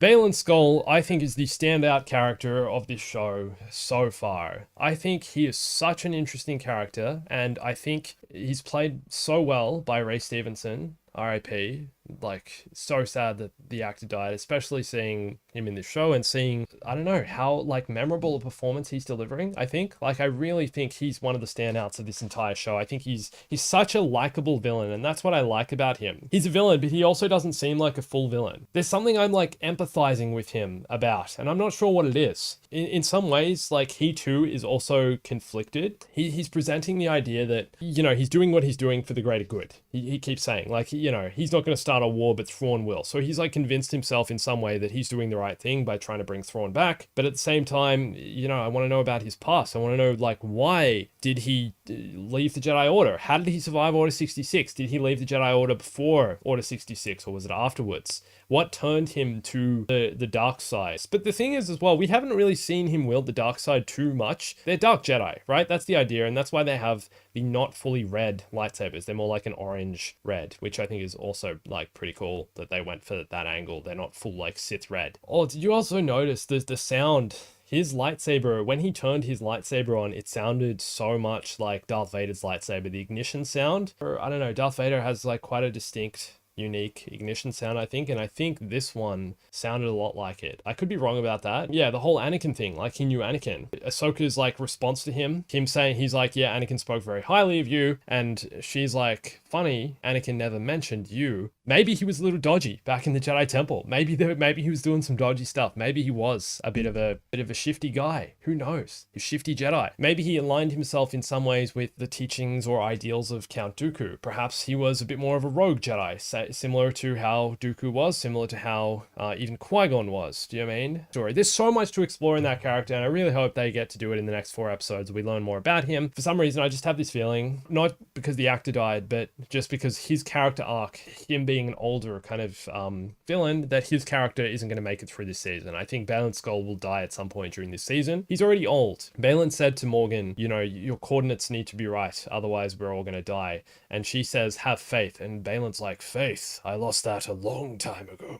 Balin Skull, I think, is the standout character of this show so far. I think he is such an interesting character, and I think he's played so well by Ray Stevenson, RIP. Like, so sad that the actor died, especially seeing him in this show and seeing, I don't know, how, like, memorable a performance he's delivering, I think. Like, I really think he's one of the standouts of this entire show. I think he's such a likable villain, and that's what I like about him. He's a villain, but he also doesn't seem like a full villain. There's something I'm, like, empathizing with him about, and I'm not sure what it is. In some ways, like, he too is also conflicted. He's presenting the idea that, you know, he's doing what he's doing for the greater good. He keeps saying, like, you know, he's not going to start a war, but Thrawn will. So he's, like, convinced himself in some way that he's doing the right thing by trying to bring Thrawn back. But at the same time, you know, I want to know about his past. I want to know, like, why did he leave the Jedi Order? How did he survive Order 66? Did he leave the Jedi Order before Order 66, or was it afterwards? What turned him to the dark side? But the thing is as well, we haven't really seen him wield the dark side too much. They're dark Jedi, right? That's the idea, and that's why they have the not fully red lightsabers. They're more like an orange red, which I think is also, like, pretty cool that they went for that angle. They're not full, like, Sith red. Oh, did you also notice the sound? His lightsaber, when he turned his lightsaber on, it sounded so much like Darth Vader's lightsaber. The ignition sound, or I don't know, Darth Vader has, like, quite a distinct, unique ignition sound, I think, and I think this one sounded a lot like it. I could be wrong about that. Yeah, the whole Anakin thing, like, he knew Anakin. Ahsoka's, like, response to him saying, he's like, yeah, Anakin spoke very highly of you, and she's like, funny, Anakin never mentioned you. Maybe he was a little dodgy back in the Jedi Temple. Maybe he was doing some dodgy stuff. Maybe he was a bit of a shifty guy. Who knows? He's shifty Jedi. Maybe he aligned himself in some ways with the teachings or ideals of Count Dooku. Perhaps he was a bit more of a rogue Jedi, similar to how Dooku was, similar to how even Qui-Gon was. Do you know what I mean? Story. There's so much to explore in that character, and I really hope they get to do it in the next 4 episodes. We learn more about him. For some reason, I just have this feeling, not because the actor died, but just because his character arc, him being an older kind of villain, that his character isn't going to make it through this season. I think Balin Skull will die at some point during this season. He's already old. Balin said to Morgan, you know, your coordinates need to be right, otherwise we're all going to die. And she says, have faith. And Balin's like, faith? I lost that a long time ago.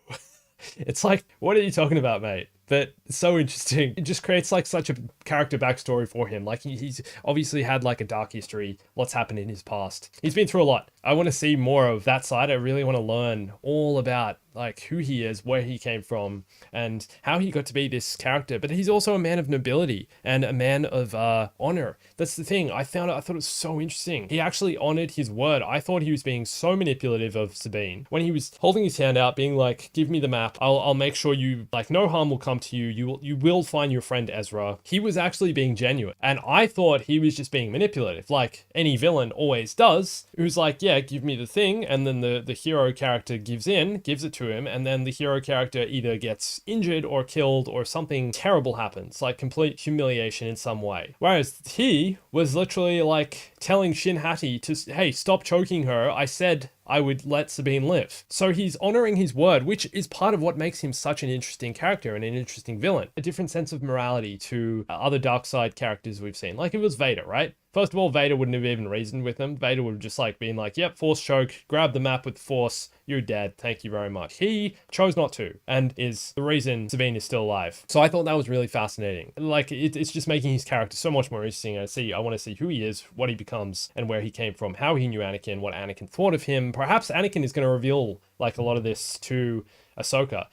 It's like, what are you talking about, mate? But it's so interesting. It just creates, like, such a character backstory for him. Like, he's obviously had, like, a dark history, what's happened in his past. He's been through a lot. I want to see more of that side. I really want to learn all about, like, who he is, where he came from, and how he got to be this character. But he's also a man of nobility and a man of honor. That's the thing. I thought it was so interesting. He actually honored his word. I thought he was being so manipulative of Sabine. When he was holding his hand out, being like, give me the map. I'll make sure you, like, no harm will come to you. You will find your friend Ezra. He was actually being genuine. And I thought he was just being manipulative, like any villain always does, who's like, yeah, give me the thing. And then the hero character gives it to him. And then the hero character either gets injured or killed or something terrible happens, like complete humiliation in some way. Whereas he was literally, like, telling Shin Hati to, hey, stop choking her. I said I would let Sabine live. So he's honoring his word, which is part of what makes him such an interesting character and an interesting villain. A different sense of morality to other dark side characters we've seen. Like, it was Vader, right? First of all, Vader wouldn't have even reasoned with him. Vader would have just, like, been like, yep, force choke, grab the map with force, you're dead, thank you very much. He chose not to, and is the reason Sabine is still alive. So I thought that was really fascinating. Like, it's just making his character so much more interesting. I want to see who he is, what he becomes, and where he came from, how he knew Anakin, what Anakin thought of him. Perhaps Anakin is going to reveal, like, a lot of this to Ahsoka.